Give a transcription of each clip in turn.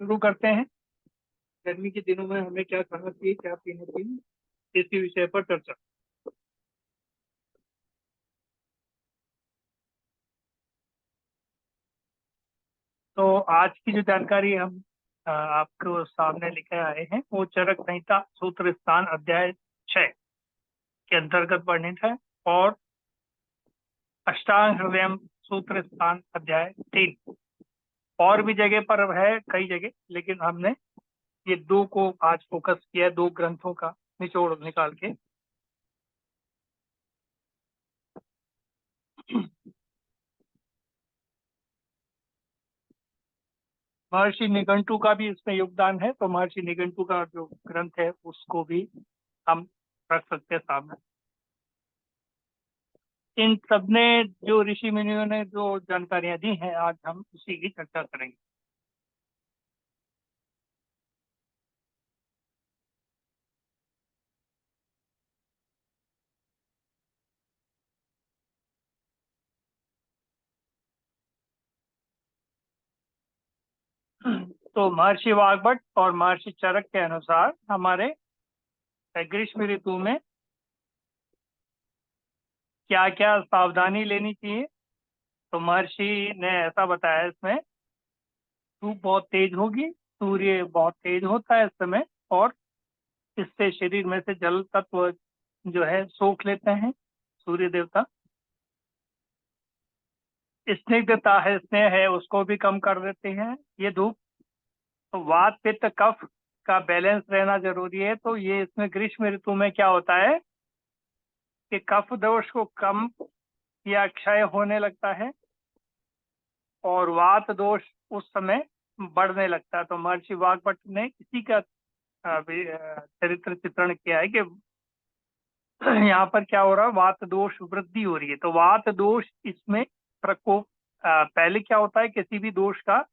शुरू करते हैं। गर्मी के दिनों में हमें क्या खाना चाहिए, क्या पीना चाहिए, इसी विषय पर चर्चा। तो आज की जो जानकारी हम आपको सामने लेकर आए हैं वो चरक संहिता सूत्र स्थान अध्याय 6 के अंतर्गत वर्णित है, और अष्टांग हृदय सूत्र स्थान अध्याय 3 और भी जगह पर है, कई जगह, लेकिन हमने ये दो को आज फोकस किया है, दो ग्रंथों का निचोड़ निकाल के। महर्षि निघंटु का भी इसमें योगदान है, तो महर्षि निघंटु का जो ग्रंथ है उसको भी हम रख सकते हैं सामने। इन सबने जो ऋषि मुनियों ने जो जानकारियां दी हैं, आज हम उसी की चर्चा करेंगे। तो महर्षि वाग्भट और महर्षि चरक के अनुसार हमारे ग्रीष्म ऋतु में क्या क्या सावधानी लेनी चाहिए। तो महर्षि ने ऐसा बताया, इसमें धूप बहुत तेज होगी, सूर्य बहुत तेज होता है इस समय, और इससे शरीर में से जल तत्व जो है सोख लेते हैं सूर्य देवता। स्निग्धता है, स्नेह है, उसको भी कम कर देते हैं ये धूप। तो वात पित्त कफ का बैलेंस रहना जरूरी है। तो ये इसमें ग्रीष्म ऋतु में क्या होता है कि कफ दोष को कम या क्षय होने लगता है, और वात दोष उस समय बढ़ने लगता है। तो महर्षि वाग्भट ने इसी का चरित्र चित्रण किया है कि यहाँ पर क्या हो रहा है, वात दोष वृद्धि हो रही है। तो वात दोष इसमें प्रकोप, पहले क्या होता है, किसी भी दोष का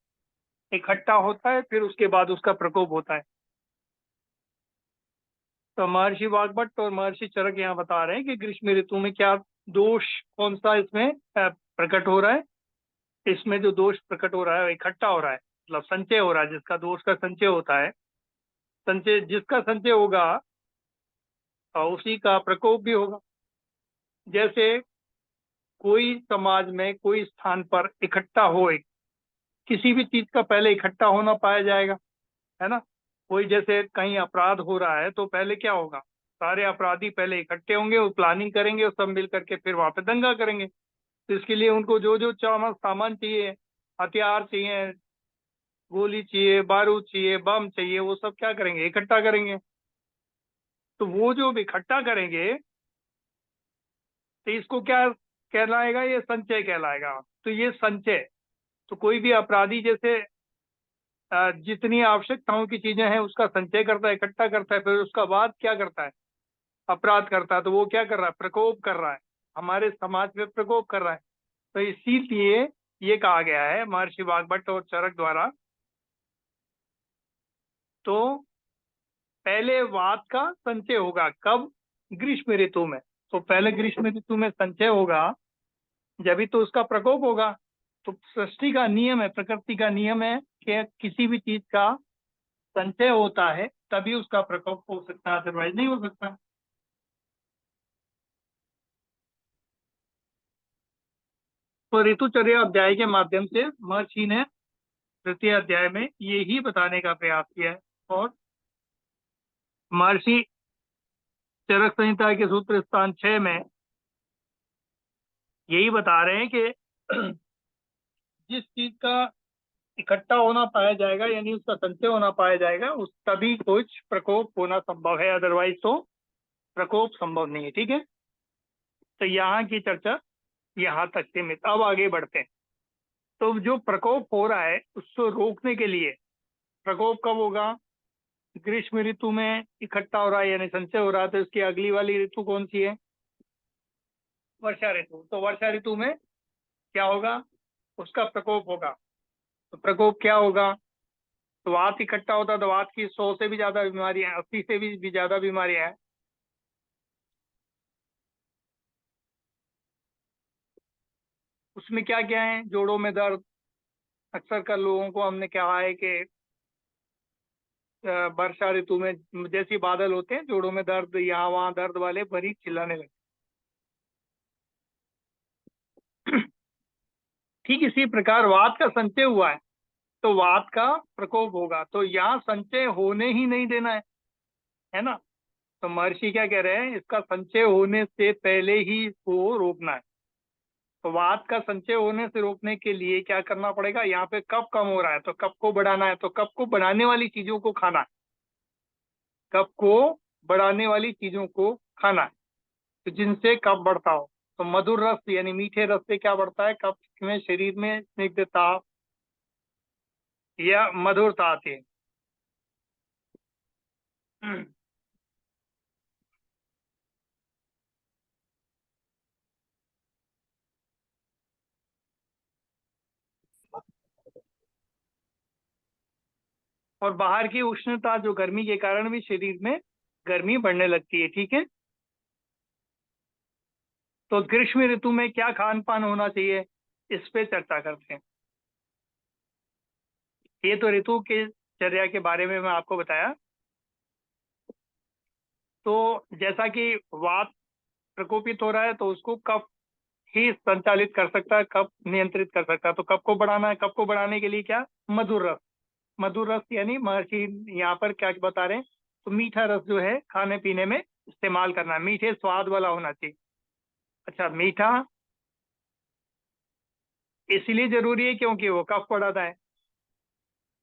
इकट्ठा होता है, फिर उसके बाद उसका प्रकोप होता है। तो महर्षि वाग्भट और महर्षि चरक यहाँ बता रहे हैं कि ग्रीष्म ऋतु में क्या दोष, कौन सा इसमें प्रकट हो रहा है। इसमें जो दोष प्रकट हो रहा है इकट्ठा हो रहा है, मतलब संचय हो रहा है। जिसका दोष का संचय होता है, संचय जिसका संचय होगा उसी का प्रकोप भी होगा। जैसे कोई समाज में कोई स्थान पर इकट्ठा हो, किसी भी चीज का पहले इकट्ठा होना पाया जाएगा, है ना। कोई जैसे कहीं अपराध हो रहा है तो पहले क्या होगा, सारे अपराधी पहले इकट्ठे होंगे, वो प्लानिंग करेंगे, और सब मिल करके फिर वहां पे दंगा करेंगे। तो इसके लिए उनको जो जो सामान चाहिए, हथियार चाहिए, गोली चाहिए, बारूद चाहिए, बम चाहिए, वो सब क्या करेंगे, इकट्ठा करेंगे। तो वो जो इकट्ठा करेंगे, तो इसको क्या कहलाएगा, ये संचय कहलाएगा। तो ये संचय, तो कोई भी अपराधी जैसे जितनी आवश्यकताओं की चीजें हैं उसका संचय करता है, इकट्ठा करता है, फिर उसका बाद क्या करता है, अपराध करता है। तो वो क्या कर रहा है, प्रकोप कर रहा है, हमारे समाज में प्रकोप कर रहा है। तो इसीलिए ये कहा गया है महर्षि वाग्भट और चरक द्वारा, तो पहले वात का संचय होगा कब, ग्रीष्म ऋतु में। तो पहले ग्रीष्म ऋतु में संचय होगा, जब भी तो उसका प्रकोप होगा। तो सृष्टि का नियम है, प्रकृति का नियम है कि किसी भी चीज का संचय होता है तभी उसका प्रकोप हो सकता है, अदरवाइज नहीं हो सकता। तो ऋतुचर्या अध्याय के माध्यम से महर्षि ने तृतीय अध्याय में ये ही बताने का प्रयास किया है। और महर्षि चरक संहिता के सूत्र स्थान 6 में यही बता रहे हैं कि जिस चीज का इकट्ठा होना पाया जाएगा, यानी उसका संचय होना पाया जाएगा, उस तभी कुछ प्रकोप होना संभव है, अदरवाइज तो प्रकोप संभव नहीं है। ठीक है, तो यहाँ की चर्चा यहाँ तक सीमित। अब आगे बढ़ते हैं। तो जो प्रकोप हो रहा है उसको रोकने के लिए, प्रकोप कब होगा, ग्रीष्म ऋतु में इकट्ठा हो रहा है यानी संचय हो रहा है, तो इसकी अगली वाली ऋतु कौन सी है, वर्षा ऋतु। तो वर्षा ऋतु में क्या होगा, उसका प्रकोप होगा। तो प्रकोप क्या होगा, तो वात इकट्ठा होता है, तो वात की 100 से भी ज्यादा बीमारियां, 80 से भी ज्यादा बीमारियां हैं। उसमें क्या क्या है, जोड़ों में दर्द, अक्सर कर लोगों को हमने कहा है कि वर्षा ऋतु में जैसे बादल होते हैं, जोड़ों में दर्द, यहाँ वहाँ दर्द वाले मरीज चिल्लाने लगते। ठीक इसी प्रकार वात का संचय हुआ है तो वात का प्रकोप होगा, तो यहाँ संचय होने ही नहीं देना है ना। तो महर्षि क्या कह रहे हैं, इसका संचय होने से पहले ही इसको रोकना है। तो वात का संचय होने से रोकने के लिए क्या करना पड़ेगा, यहाँ पे कफ कम हो रहा है तो कफ को बढ़ाना है, तो कफ को बढ़ाने वाली चीजों को खाना है, कफ को बढ़ाने वाली चीजों को खाना है, तो जिनसे कफ बढ़ता हो। तो मधुर रस यानी मीठे रस से क्या बढ़ता है, कफ में शरीर में स्निग्धता या मधुरता आती है। और बाहर की उष्णता जो गर्मी के कारण भी शरीर में गर्मी बढ़ने लगती है। ठीक है, तो ग्रीष्म ऋतु में क्या खान पान होना चाहिए, इस पे चर्चा करते हैं। ये तो ऋतु के चर्या के बारे में मैं आपको बताया। तो जैसा कि वात प्रकोपित हो रहा है तो उसको कफ ही संचालित कर सकता है, कफ नियंत्रित कर सकता है। तो कफ को बढ़ाना है, कफ को बढ़ाने के लिए क्या, मधुर रस। मधुर रस यानी महर्षि यहाँ पर क्या बता रहे हैं, तो मीठा रस जो है खाने पीने में इस्तेमाल करना है, मीठे स्वाद वाला होना चाहिए। अच्छा, मीठा इसलिए जरूरी है क्योंकि वो कफ बढ़ाता है।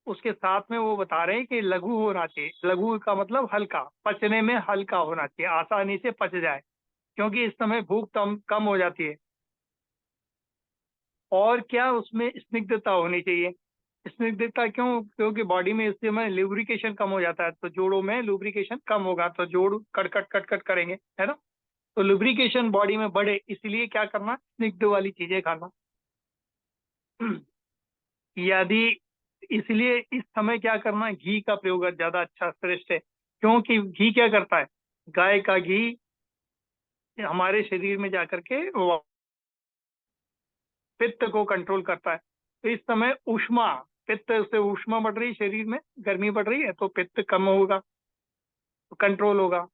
उसके साथ में वो बता रहे हैं कि लघु होना चाहिए, लघु का मतलब हल्का, पचने में हल्का होना चाहिए, आसानी से पच जाए, क्योंकि इस समय भूख कम कम हो जाती है। और क्या, उसमें स्निग्धता होनी चाहिए। स्निग्धता क्यों, क्योंकि बॉडी में इस समय लुब्रिकेशन कम हो जाता है, तो जोड़ों में लुब्रिकेशन कम होगा तो जोड़ कटकट कटकट करेंगे, है ना। तो लुब्रिकेशन बॉडी में बढ़े इसलिए क्या करना, स्निग्ध वाली चीजें खाना। यदि इसलिए इस समय क्या करना, घी का प्रयोग ज्यादा अच्छा श्रेष्ठ है, क्योंकि घी क्या करता है, गाय का घी हमारे शरीर में जाकर के वो पित्त को कंट्रोल करता है। तो इस समय ऊष्मा, पित्त से ऊष्मा बढ़ रही, शरीर में गर्मी बढ़ रही है तो पित्त कम होगा, तो कंट्रोल होगा,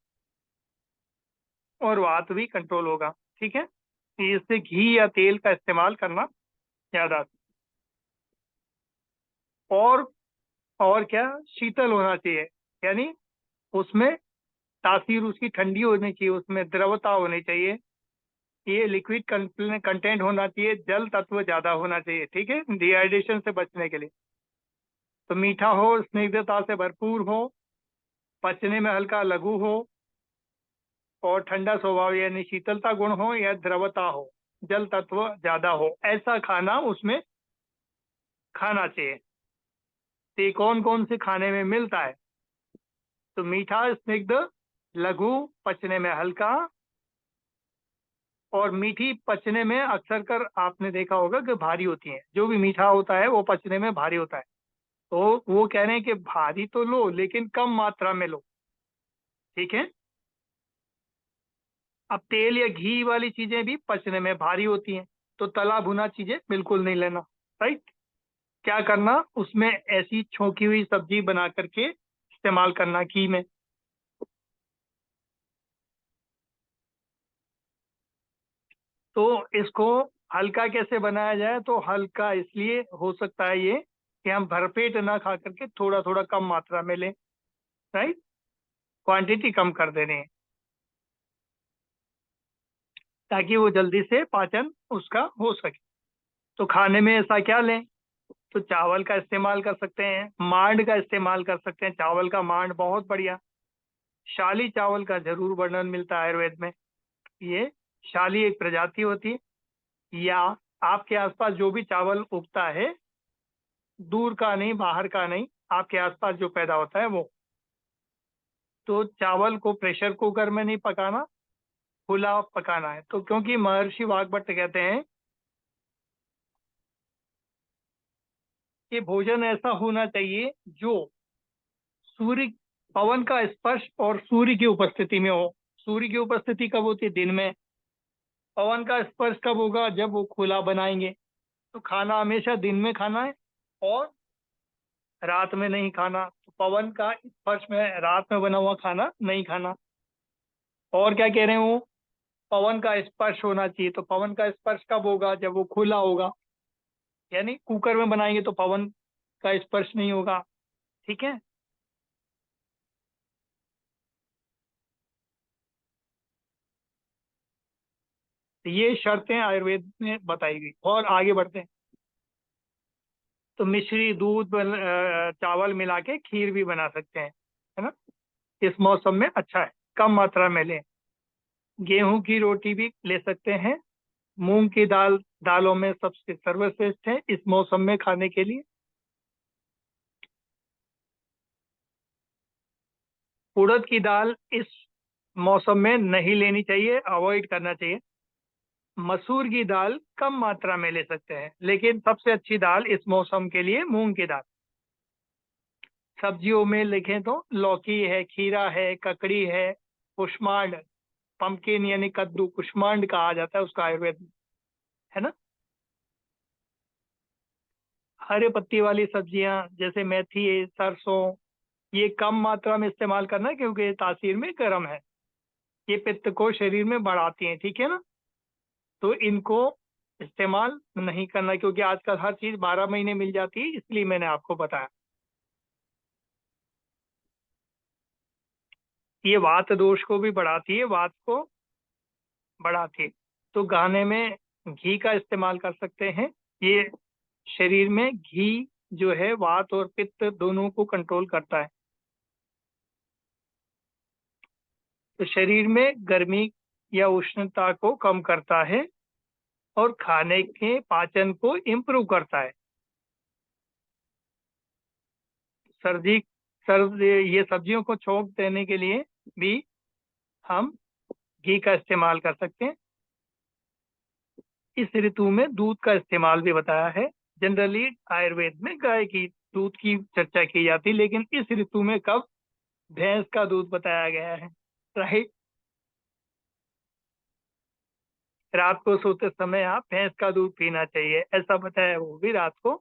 और वात भी कंट्रोल होगा। ठीक है, तो इससे घी या तेल का इस्तेमाल करना ज्यादा। और और क्या, शीतल होना चाहिए, यानी उसमें तासीर उसकी ठंडी होनी चाहिए, उसमें द्रवता होनी चाहिए, ये लिक्विड कंटेंट होना चाहिए, जल तत्व ज्यादा होना चाहिए। ठीक है, डिहाइड्रेशन से बचने के लिए। तो मीठा हो, स्निग्धता से भरपूर हो, पचने में हल्का लघु हो, और ठंडा स्वभाव यानी शीतलता गुण हो या द्रवता हो, जल तत्व ज्यादा हो, ऐसा खाना उसमें खाना चाहिए। तो ये कौन कौन से खाने में मिलता है, तो मीठा, स्निग्ध, लघु, पचने में हल्का। और मीठी पचने में अक्सर कर आपने देखा होगा कि भारी होती है, जो भी मीठा होता है वो पचने में भारी होता है। तो वो कह रहे हैं कि भारी तो लो लेकिन कम मात्रा में लो। ठीक है, अब तेल या घी वाली चीजें भी पचने में भारी होती हैं, तो तला भुना चीजें बिल्कुल नहीं लेना। राइट, क्या करना, उसमें ऐसी छोंकी हुई सब्जी बना करके इस्तेमाल करना घी में। तो इसको हल्का कैसे बनाया जाए, तो हल्का इसलिए हो सकता है ये कि हम भरपेट ना खा करके थोड़ा थोड़ा कम मात्रा में लें। राइट, क्वांटिटी कम कर देनी है, ताकि वो जल्दी से पाचन उसका हो सके। तो खाने में ऐसा क्या लें, तो चावल का इस्तेमाल कर सकते हैं, मांड का इस्तेमाल कर सकते हैं, चावल का मांड बहुत बढ़िया। शाली चावल का जरूर वर्णन मिलता है आयुर्वेद में। ये शाली एक प्रजाति होती है, या आपके आसपास जो भी चावल उगता है, दूर का नहीं, बाहर का नहीं, आपके आसपास जो पैदा होता है वो। तो चावल को प्रेशर कुकर में नहीं पकाना, खुला पकाना है। तो क्योंकि महर्षि वाग्भट कहते हैं कि भोजन ऐसा होना चाहिए जो सूर्य, पवन का स्पर्श और सूर्य की उपस्थिति में हो। सूर्य की उपस्थिति कब होती है, दिन में। पवन का स्पर्श कब होगा, जब वो खुला बनाएंगे। तो खाना हमेशा दिन में खाना है, और रात में नहीं खाना, तो पवन का स्पर्श में रात में बना हुआ खाना नहीं खाना। और क्या कह रहे हैं वो, पवन का स्पर्श होना चाहिए, तो पवन का स्पर्श कब होगा, जब वो खुला होगा। यानी कुकर में बनाएंगे तो पवन का स्पर्श नहीं होगा। ठीक है। तो ये शर्तें आयुर्वेद में बताई गई, और आगे बढ़ते हैं। तो मिश्री दूध चावल मिला के खीर भी बना सकते हैं, है ना। इस मौसम में अच्छा है, कम मात्रा में लें। गेहूं की रोटी भी ले सकते हैं। मूंग की दाल दालों में सबसे सर्वश्रेष्ठ है इस मौसम में खाने के लिए। उड़द की दाल इस मौसम में नहीं लेनी चाहिए, अवॉइड करना चाहिए। मसूर की दाल कम मात्रा में ले सकते हैं, लेकिन सबसे अच्छी दाल इस मौसम के लिए मूंग की दाल। सब्जियों में लिखें तो लौकी है, खीरा है, ककड़ी है, कुष्मांड, पंपकिन यानी कद्दू कुष्मांड कहा जाता है उसका आयुर्वेद में, है ना। हरे पत्ती वाली सब्जियां जैसे मेथी है, सरसों, ये कम मात्रा में इस्तेमाल करना है, क्योंकि ये तासीर में गर्म है। ये पित्त को शरीर में बढ़ाती हैं, ठीक है ना। तो इनको इस्तेमाल नहीं करना, क्योंकि आजकल हर चीज 12 महीने मिल जाती है, इसलिए मैंने आपको बताया। ये वात दोष को भी बढ़ाती है, वात को बढ़ाती है। तो गाने में घी का इस्तेमाल कर सकते हैं। ये शरीर में घी जो है वात और पित्त दोनों को कंट्रोल करता है। तो शरीर में गर्मी या उष्णता को कम करता है, और खाने के पाचन को इम्प्रूव करता है। सर्दी सर्द ये सब्जियों को छोंक देने के लिए भी हम घी का इस्तेमाल कर सकते हैं। इस ऋतु में दूध का इस्तेमाल भी बताया है। जनरली आयुर्वेद में गाय की दूध की चर्चा की जाती है, लेकिन इस ऋतु में कब, भैंस का दूध बताया गया है। राइट। रात को सोते समय आप भैंस का दूध पीना चाहिए, ऐसा बताया है, वो भी रात को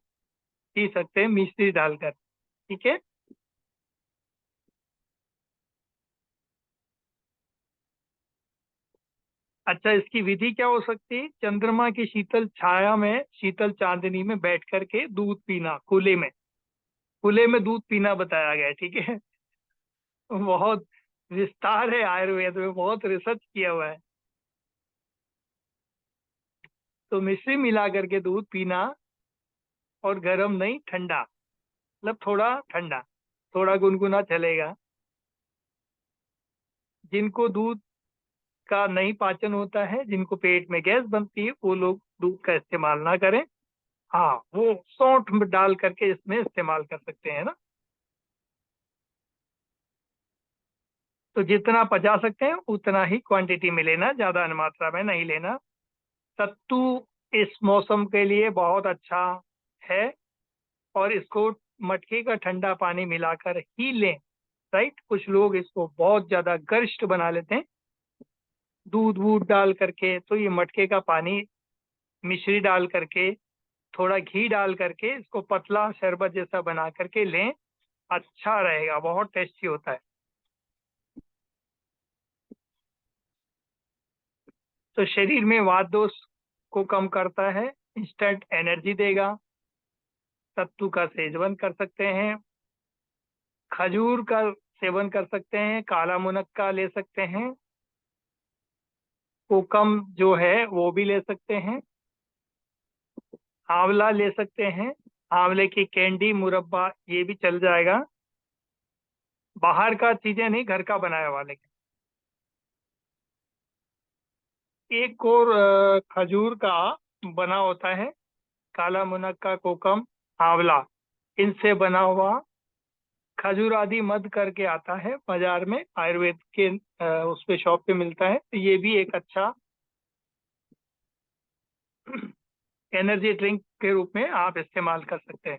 पी सकते हैं मिश्री डालकर। ठीक है। अच्छा, इसकी विधि क्या हो सकती है, चंद्रमा की शीतल छाया में, शीतल चांदनी में बैठ करके दूध पीना, खुले में, खुले में दूध पीना बताया गया है। ठीक है। बहुत विस्तार है आयुर्वेद में, बहुत रिसर्च किया हुआ है। तो मिश्री मिला करके दूध पीना, और गर्म नहीं, ठंडा, मतलब थोड़ा ठंडा, थोड़ा गुनगुना चलेगा। जिनको दूध का नहीं पाचन होता है, जिनको पेट में गैस बनती है, वो लोग दूध का इस्तेमाल ना करें। हाँ, वो सौंठ में डाल करके इसमें इस्तेमाल कर सकते हैं ना। तो जितना पचा सकते हैं उतना ही क्वांटिटी में लेना, ज्यादा मात्रा में नहीं लेना। सत्तू इस मौसम के लिए बहुत अच्छा है, और इसको मटके का ठंडा पानी मिलाकर ही लें। राइट। कुछ लोग इसको बहुत ज्यादा गरिष्ठ बना लेते हैं, दूध वूध डाल करके, तो ये मटके का पानी, मिश्री डाल करके, थोड़ा घी डाल करके इसको पतला शरबत जैसा बना करके लें। अच्छा रहेगा, बहुत टेस्टी होता है। तो शरीर में वात दोष को कम करता है, इंस्टेंट एनर्जी देगा। सत्तू का सेवन कर सकते हैं, खजूर का सेवन कर सकते हैं, काला मुनक्का ले सकते हैं, कोकम जो है वो भी ले सकते हैं, आंवला ले सकते हैं, आंवले की कैंडी, मुरब्बा, ये भी चल जाएगा। बाहर का चीजें नहीं, घर का बनाया हुआ लेकिन। एक और खजूर का बना होता है, काला मुनक्का, कोकम, आंवला, इनसे बना हुआ खजूर आदि मध करके आता है बाजार में, आयुर्वेद के उस पे शॉप पे मिलता है। तो ये भी एक अच्छा एनर्जी ड्रिंक के रूप में आप इस्तेमाल कर सकते हैं।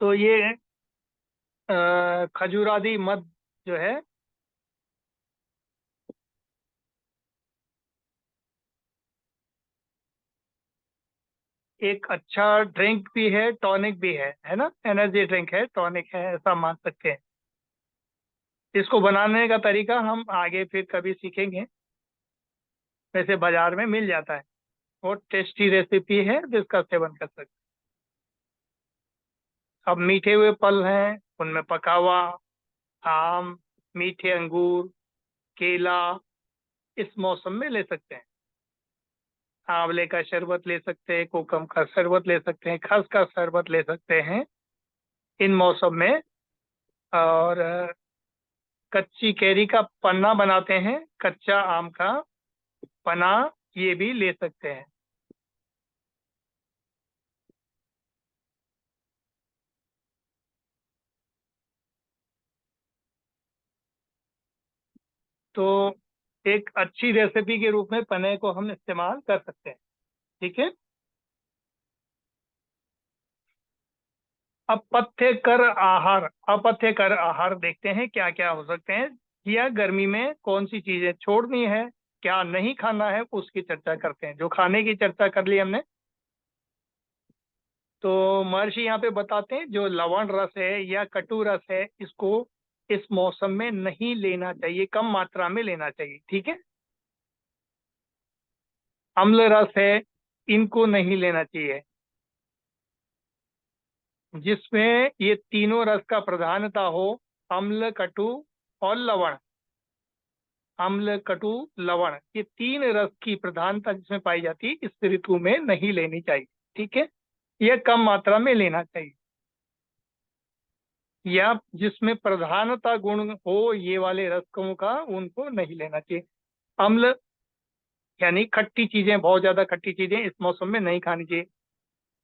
तो ये खजूरादी मध जो है, एक अच्छा ड्रिंक भी है, टॉनिक भी है ना, एनर्जी ड्रिंक है, टॉनिक है, ऐसा मान सकते हैं। इसको बनाने का तरीका हम आगे फिर कभी सीखेंगे। वैसे बाजार में मिल जाता है, बहुत टेस्टी रेसिपी है जिसका सेवन कर सकते हैं। अब मीठे हुए फल हैं, उनमें पका हुआ आम, मीठे अंगूर, केला इस मौसम में ले सकते हैं। आंवले का शरबत ले सकते हैं, कोकम का शरबत ले सकते हैं, खस का शरबत ले सकते हैं इन मौसम में। और कच्ची कैरी का पन्ना बनाते हैं, कच्चा आम का पना, ये भी ले सकते हैं। तो एक अच्छी रेसिपी के रूप में पने को हम इस्तेमाल कर सकते हैं। ठीक है। अपथ्य कर आहार देखते हैं क्या क्या हो सकते हैं, या गर्मी में कौन सी चीजें छोड़नी है, क्या नहीं खाना है, उसकी चर्चा करते हैं। जो खाने की चर्चा कर ली हमने, तो महर्षि यहाँ पे बताते हैं जो लवण रस है या कटु रस है, इसको इस मौसम में नहीं लेना चाहिए, कम मात्रा में लेना चाहिए। ठीक है। अम्ल रस है, इनको नहीं लेना चाहिए, जिसमें ये तीनों रस का प्रधानता हो, अम्ल, कटु और लवण। अम्ल, कटु, लवण, ये तीन रस की प्रधानता जिसमें पाई जाती है, इस ऋतु में नहीं लेनी चाहिए। ठीक है। यह कम मात्रा में लेना चाहिए, या जिसमें प्रधानता गुण हो ये वाले रसकों का, उनको नहीं लेना चाहिए। अम्ल यानी खट्टी चीजें, बहुत ज्यादा खट्टी चीजें इस मौसम में नहीं खानी चाहिए।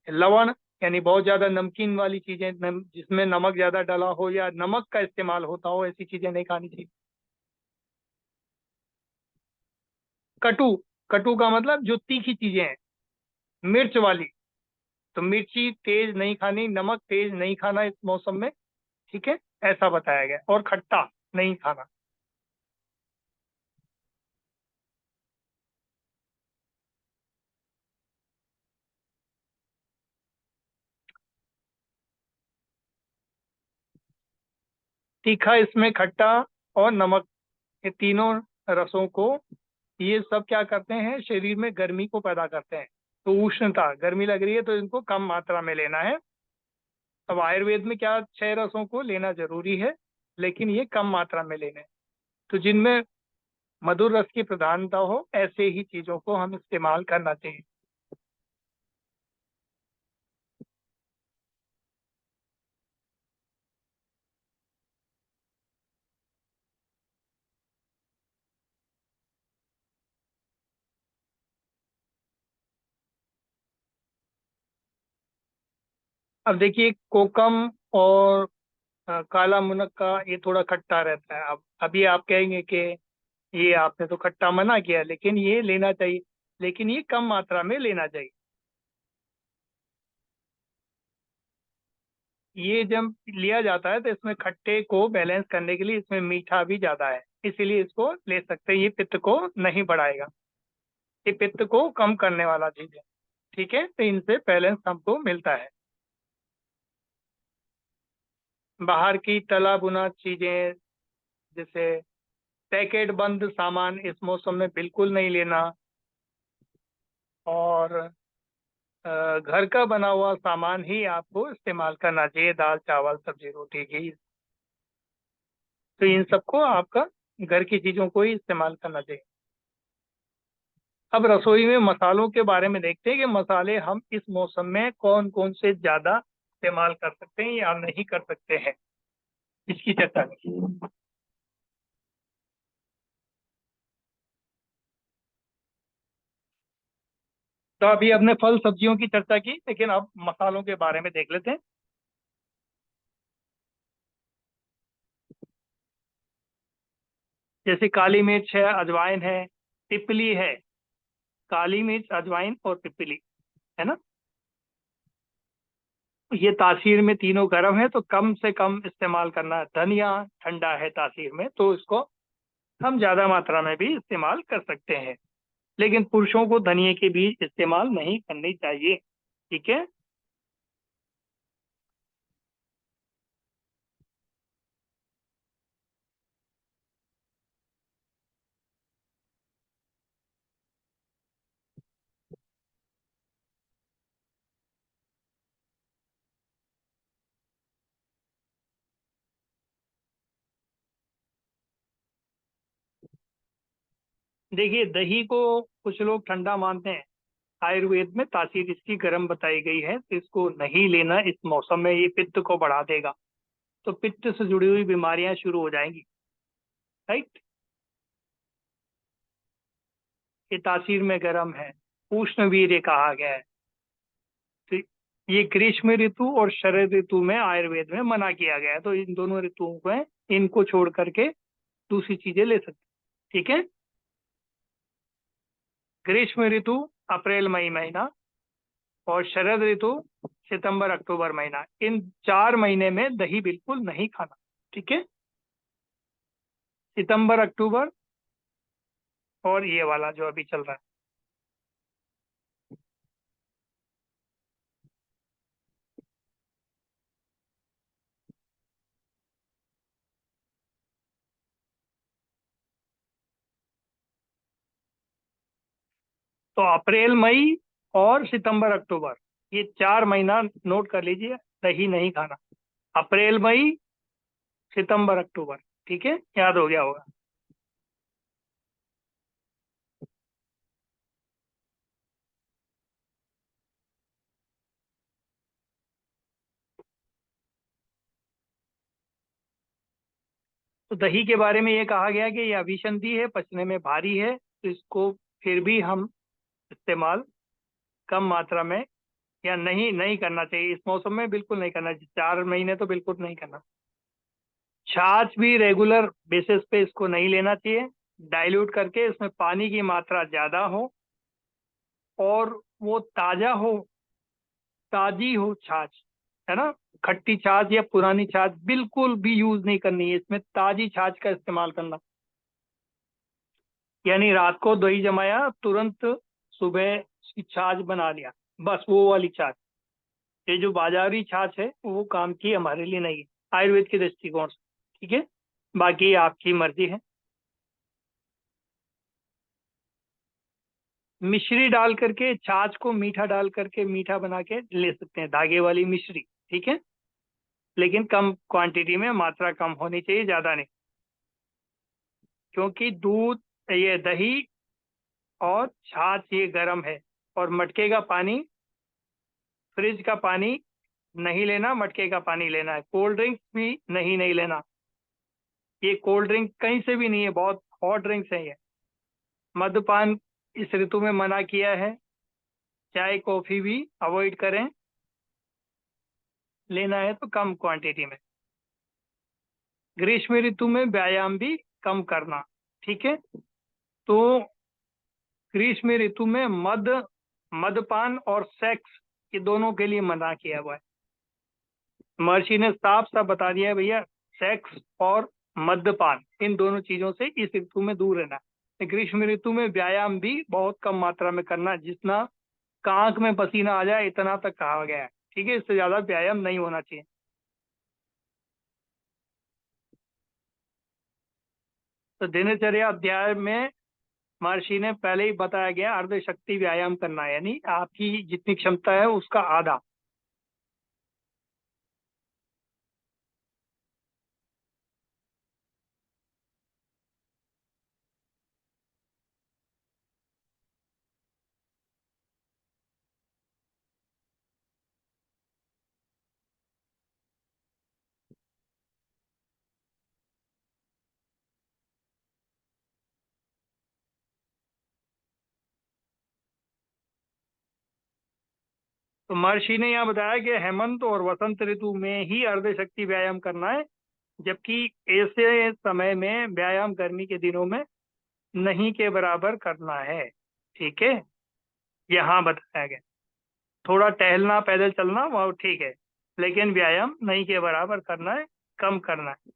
लवण यानी बहुत ज्यादा नमकीन वाली चीजें, जिसमें नमक ज्यादा डला हो या नमक का इस्तेमाल होता हो, ऐसी चीजें नहीं खानी चाहिए। कटु, कटु का मतलब जो तीखी चीजें हैं, मिर्च वाली, तो मिर्ची तेज नहीं खानी, नमक तेज नहीं खाना इस मौसम में। ठीक है, ऐसा बताया गया। और खट्टा नहीं खाना। तीखा इसमें खट्टा और नमक, ये तीनों रसों को, ये सब क्या करते हैं, शरीर में गर्मी को पैदा करते हैं। तो उष्णता, गर्मी लग रही है तो इनको कम मात्रा में लेना है। अब आयुर्वेद में क्या, 6 रसों को लेना जरूरी है, लेकिन ये कम मात्रा में लेने हैं। तो जिनमें मधुर रस की प्रधानता हो, ऐसे ही चीजों को हम इस्तेमाल करना चाहिए। अब देखिए, कोकम और काला मुनक्का ये थोड़ा खट्टा रहता है। अब अभी आप कहेंगे कि ये आपने तो खट्टा मना किया, लेकिन ये लेना चाहिए, लेकिन ये कम मात्रा में लेना चाहिए। ये जब लिया जाता है तो इसमें खट्टे को बैलेंस करने के लिए इसमें मीठा भी ज्यादा है, इसीलिए इसको ले सकते हैं। ये पित्त को नहीं बढ़ाएगा, ये पित्त को कम करने वाला चीज है। ठीक है, तो इनसे बैलेंस हमको मिलता है। बाहर की तला भुना चीजें, जैसे पैकेट बंद सामान, इस मौसम में बिल्कुल नहीं लेना। और घर का बना हुआ सामान ही आपको इस्तेमाल करना चाहिए, दाल चावल सब्जी रोटी घी। तो इन सबको आपका घर की चीजों को ही इस्तेमाल करना चाहिए। अब रसोई में मसालों के बारे में देखते हैं कि मसाले हम इस मौसम में कौन कौन से ज्यादा इस्तेमाल कर सकते हैं या नहीं कर सकते हैं, इसकी चर्चा करें। तो अभी हमने फल सब्जियों की चर्चा की, लेकिन अब मसालों के बारे में देख लेते हैं। जैसे काली मिर्च है, अजवाइन है, तिपली है। काली मिर्च, अजवाइन और तिपली, है ना। ये तासीर में तीनों गर्म है तो कम से कम इस्तेमाल करना है। धनिया ठंडा है तासीर में तो इसको हम ज्यादा मात्रा में भी इस्तेमाल कर सकते हैं, लेकिन पुरुषों को धनिए के बीज इस्तेमाल नहीं करनी चाहिए। ठीक है। देखिए दही को कुछ लोग ठंडा मानते हैं, आयुर्वेद में तासीर इसकी गर्म बताई गई है, तो इसको नहीं लेना इस मौसम में, ये पित्त को बढ़ा देगा, तो पित्त से जुड़ी हुई बीमारियां शुरू हो जाएंगी। राइट। ये तासीर में गर्म है, उष्ण वीर्य कहा गया है। तो ये ग्रीष्म ऋतु और शरद ऋतु में आयुर्वेद में मना किया गया है, तो इन दोनों ऋतुओं में इनको छोड़ करके दूसरी चीजें ले सकते। ठीक है। ग्रीष्म ऋतु अप्रैल मई महीना और शरद ऋतु सितंबर अक्टूबर महीना, इन 4 महीने में दही बिल्कुल नहीं खाना। ठीक है। सितंबर अक्टूबर और ये वाला जो अभी चल रहा है। तो अप्रैल मई और सितंबर अक्टूबर, ये 4 महीना नोट कर लीजिए, दही नहीं खाना। अप्रैल मई सितंबर अक्टूबर। ठीक है, याद हो गया होगा। तो दही के बारे में ये कहा गया कि ये अभिसंधि है, पचने में भारी है, तो इसको फिर भी हम इस्तेमाल कम मात्रा में या नहीं नहीं करना चाहिए इस मौसम में, बिल्कुल नहीं करना चाहिए, 4 महीने तो बिल्कुल नहीं करना। छाछ भी रेगुलर बेसिस पे इसको नहीं लेना चाहिए, डाइल्यूट करके इसमें पानी की मात्रा ज्यादा हो और वो ताजा हो, ताजी हो छाछ, है ना। खट्टी छाछ या पुरानी छाछ बिल्कुल भी यूज नहीं करनी है, इसमें ताजी छाछ का इस्तेमाल करना। यानी रात को दही जमाया, तुरंत सुबह उसकी छाछ बना लिया, बस वो वाली छाछ। ये जो बाजारी छाछ है वो काम की हमारे लिए नहीं है आयुर्वेद के दृष्टिकोण से। ठीक है, बाकी आपकी मर्जी है। मिश्री डाल करके छाछ को मीठा डाल करके मीठा बना के ले सकते हैं, धागे वाली मिश्री। ठीक है, लेकिन कम क्वांटिटी में, मात्रा कम होनी चाहिए, ज्यादा नहीं। क्योंकि दूध, ये दही और छाछ ये गर्म है, और मटके का पानी, फ्रिज का पानी नहीं लेना, मटके का पानी लेना है। कोल्ड ड्रिंक्स भी नहीं नहीं लेना, ये कोल्ड ड्रिंक कहीं से भी नहीं है, बहुत हॉट ड्रिंक्स है ये। मद्यपान इस ऋतु में मना किया है, चाय कॉफी भी अवॉइड करें, लेना है तो कम क्वांटिटी में। ग्रीष्म ऋतु में व्यायाम भी कम करना। ठीक है। तो ग्रीष्म ऋतु में मदपान और सेक्स, ये दोनों के लिए मना किया हुआ है। महर्षि ने साफ साफ बता दिया है भैया, सेक्स और मद्यपान, इन दोनों चीजों से इस ऋतु में दूर रहना है। ग्रीष्म ऋतु में व्यायाम भी बहुत कम मात्रा में करना, जितना कांख में पसीना आ जाए इतना तक कहा गया है। ठीक है, इससे ज्यादा व्यायाम नहीं होना चाहिए। तो दिनचर्या अध्याय में महर्षि ने पहले ही बताया गया, अर्ध शक्ति व्यायाम करना है, यानी आपकी जितनी क्षमता है उसका आधा। तो महर्षि ने यहाँ बताया कि हेमंत और वसंत ऋतु में ही अर्ध शक्ति व्यायाम करना है, जबकि ऐसे समय में व्यायाम गर्मी के दिनों में नहीं के बराबर करना है। ठीक है, यहाँ बताया गया। थोड़ा टहलना, पैदल चलना वो ठीक है, लेकिन व्यायाम नहीं के बराबर करना है, कम करना है,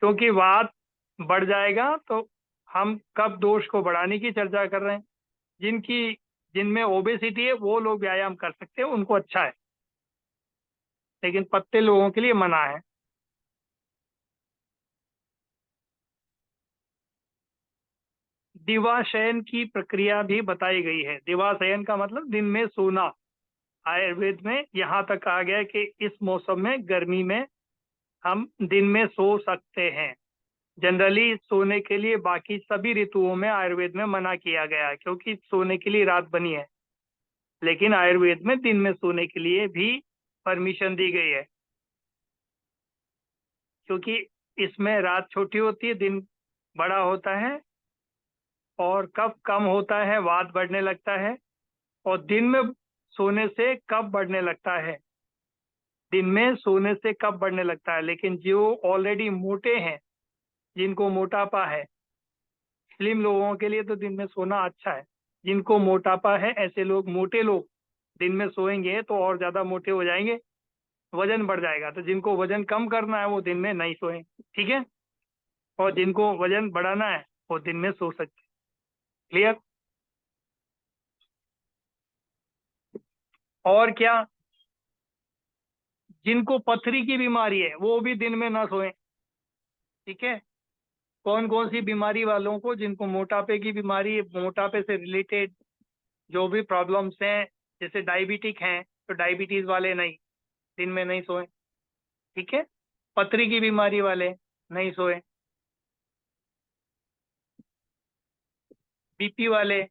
क्योंकि वात बढ़ जाएगा तो हम कब दोष को बढ़ाने की चर्चा कर रहे हैं। जिनकी जिनमें ओबेसिटी है वो लोग व्यायाम कर सकते हैं, उनको अच्छा है, लेकिन पत्ते लोगों के लिए मना है। दिवाशयन की प्रक्रिया भी बताई गई है। दिवाशयन का मतलब दिन में सोना। आयुर्वेद में यहाँ तक कहा गया है कि इस मौसम में, गर्मी में, हम दिन में सो सकते हैं। जनरली सोने के लिए बाकी सभी ऋतुओं में आयुर्वेद में मना किया गया है, क्योंकि सोने के लिए रात बनी है। लेकिन आयुर्वेद में दिन में सोने के लिए भी परमिशन दी गई है, क्योंकि इसमें रात छोटी होती है, दिन बड़ा होता है, और कब कम होता है वात बढ़ने लगता है। और दिन में सोने से कब बढ़ने लगता है, दिन में सोने से कब बढ़ने लगता है। लेकिन जो ऑलरेडी मोटे हैं, जिनको मोटापा है, स्लिम लोगों के लिए तो दिन में सोना अच्छा है। जिनको मोटापा है, ऐसे लोग, मोटे लोग दिन में सोएंगे तो और ज्यादा मोटे हो जाएंगे, वजन बढ़ जाएगा। तो जिनको वजन कम करना है वो दिन में नहीं सोए, ठीक है। और जिनको वजन बढ़ाना है वो दिन में सो सकते। क्लियर? और क्या? जिनको पथरी की बीमारी है वो भी दिन में ना सोए, ठीक है। कौन कौन सी बीमारी वालों को, जिनको मोटापे की बीमारी, मोटापे से रिलेटेड जो भी प्रॉब्लम्स हैं, जैसे डायबिटिक हैं, तो डायबिटीज वाले नहीं, दिन में नहीं सोए, ठीक है। पथरी की बीमारी वाले नहीं सोए, बीपी वाले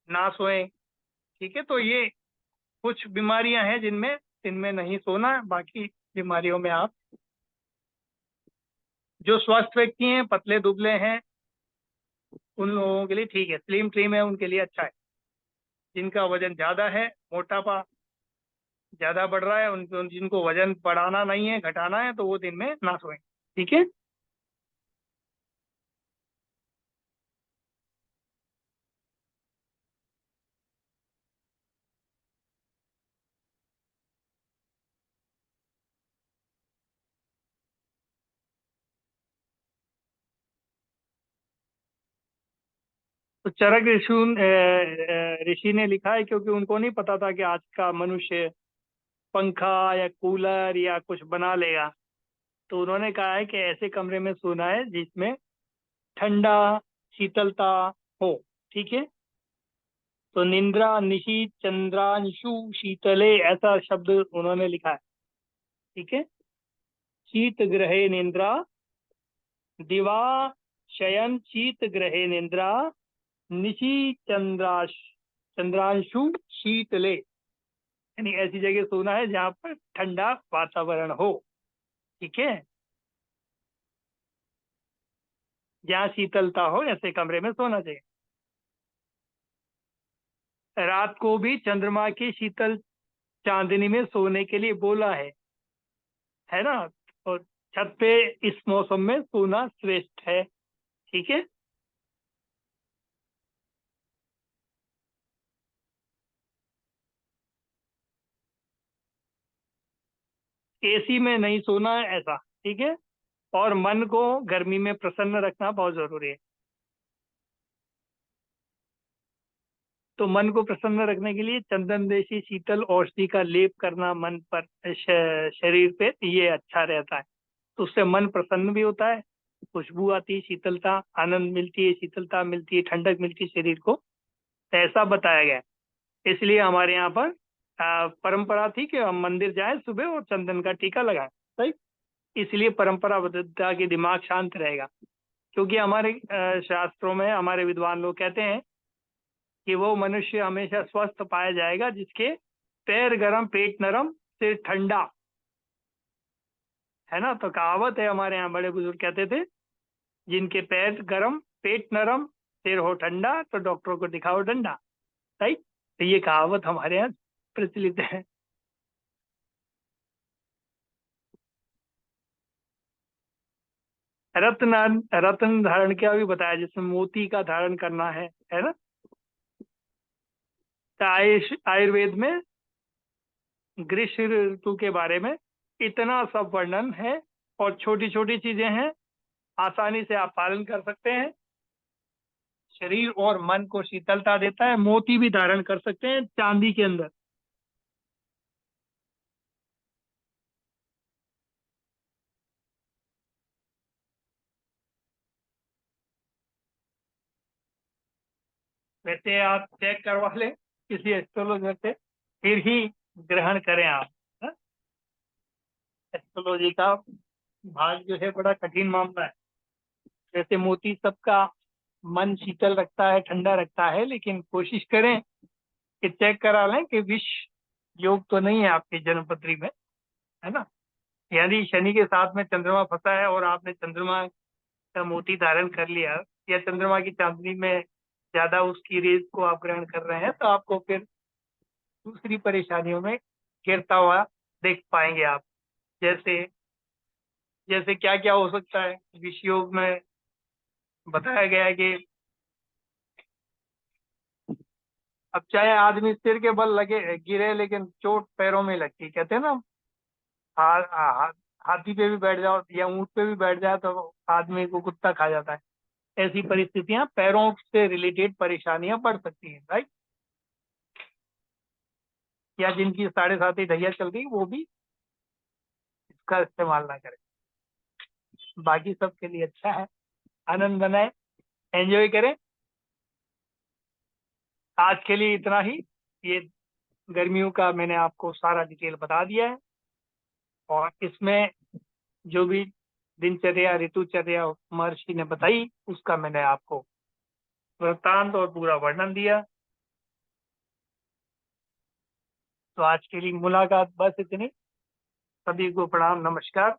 ना सोए, ठीक है। तो ये कुछ बीमारियां हैं जिनमें दिन में नहीं सोना है। बाकी बीमारियों में आप, जो स्वस्थ व्यक्ति हैं, पतले दुबले हैं, उन लोगों के लिए ठीक है, स्लिम ट्रिम है, उनके लिए अच्छा है। जिनका वजन ज्यादा है, मोटापा ज्यादा बढ़ रहा है, उनको, जिनको वजन बढ़ाना नहीं है, घटाना है, तो वो दिन में ना सोएं, ठीक है। तो चरक ऋषि ने लिखा है, क्योंकि उनको नहीं पता था कि आज का मनुष्य पंखा या कूलर या कुछ बना लेगा। तो उन्होंने कहा है कि ऐसे कमरे में सोना है जिसमें ठंडा, शीतलता हो, ठीक है। तो निंद्रा निशी चंद्रांशु शीतले, ऐसा शब्द उन्होंने लिखा है, ठीक है। शीत ग्रहे निंद्रा, दिवा शयन शीत ग्रहे निंद्रा, निशी चंद्राश चंद्रांशु शीतले, यानी ऐसी जगह सोना है जहाँ पर ठंडा वातावरण हो, ठीक है। जहाँ शीतलता हो, ऐसे कमरे में सोना चाहिए। रात को भी चंद्रमा की शीतल चांदनी में सोने के लिए बोला है ना। और छत पे इस मौसम में सोना श्रेष्ठ है, ठीक है। एसी में नहीं सोना है, ऐसा, ठीक है। और मन को गर्मी में प्रसन्न रखना बहुत जरूरी है। तो मन को प्रसन्न रखने के लिए चंदन देशी शीतल औषधि का लेप करना मन पर, शरीर पे, ये अच्छा रहता है। तो उससे मन प्रसन्न भी होता है, खुशबू आती है, शीतलता, आनंद मिलती है, शीतलता मिलती है, ठंडक मिलती है शरीर को। तो ऐसा बताया गया है। इसलिए हमारे यहाँ पर परंपरा थी कि हम मंदिर जाएं सुबह और चंदन का टीका लगाएं, सही। इसलिए परंपरा बदलता कि दिमाग शांत रहेगा। क्योंकि हमारे शास्त्रों में हमारे विद्वान लोग कहते हैं कि वो मनुष्य हमेशा स्वस्थ पाया जाएगा जिसके पैर गरम, पेट नरम, सिर ठंडा, है ना। तो कहावत है, हमारे यहाँ बड़े बुजुर्ग कहते थे, जिनके पैर गरम, पेट नरम, सिर हो ठंडा, तो डॉक्टरों को दिखाओ डंडा, सही। तो ये कहावत हमारे यहाँ प्रचलित है। रत्न रत्न धारण का भी बताया, जिसमें मोती का धारण करना है ना। तो आयुर्वेद में ग्रीष्म ऋतु के बारे में इतना सब वर्णन है और छोटी छोटी चीजें हैं, आसानी से आप पालन कर सकते हैं। शरीर और मन को शीतलता देता है। मोती भी धारण कर सकते हैं चांदी के अंदर। वैसे आप चेक करवा लें किसी एस्ट्रोलॉजर से, फिर ही ग्रहण करें आप। एस्ट्रोलॉजी का भाग जो है बड़ा कठिन मामला है। जैसे मोती सबका मन शीतल रखता है, ठंडा रखता है, लेकिन कोशिश करें कि चेक करा लें कि विष योग तो नहीं है आपकी जन्म पत्री में, है ना। यानी शनि के साथ में चंद्रमा फंसा है और आपने चंद्रमा का मोती धारण कर लिया, या चंद्रमा की चांदनी में ज्यादा उसकी रेज को आप ग्रहण कर रहे हैं, तो आपको फिर दूसरी परेशानियों में गिरता हुआ देख पाएंगे आप। जैसे जैसे क्या क्या हो सकता है विष योग में बताया गया है कि अब चाहे आदमी सिर के बल लगे गिरे, लेकिन चोट पैरों में लगती, कहते हैं ना। हा, हा, हाथी पे भी बैठ जाओ या ऊंट पे भी बैठ जाए तो आदमी को कुत्ता खा जाता है। ऐसी परिस्थितियां, पैरों से रिलेटेड परेशानियां बढ़ सकती हैं, राइट। या जिनकी 7.5 ढैया चल रही वो भी इसका इस्तेमाल ना करें। बाकी सबके लिए अच्छा है। आनंद बनाए, एंजॉय करें। आज के लिए इतना ही। ये गर्मियों का मैंने आपको सारा डिटेल बता दिया है, और इसमें जो भी दिनचर्या ऋतुचर्या महर्षि ने बताई उसका मैंने आपको वृत्तांत और पूरा वर्णन दिया। तो आज के लिए मुलाकात बस इतनी। सभी को प्रणाम, नमस्कार।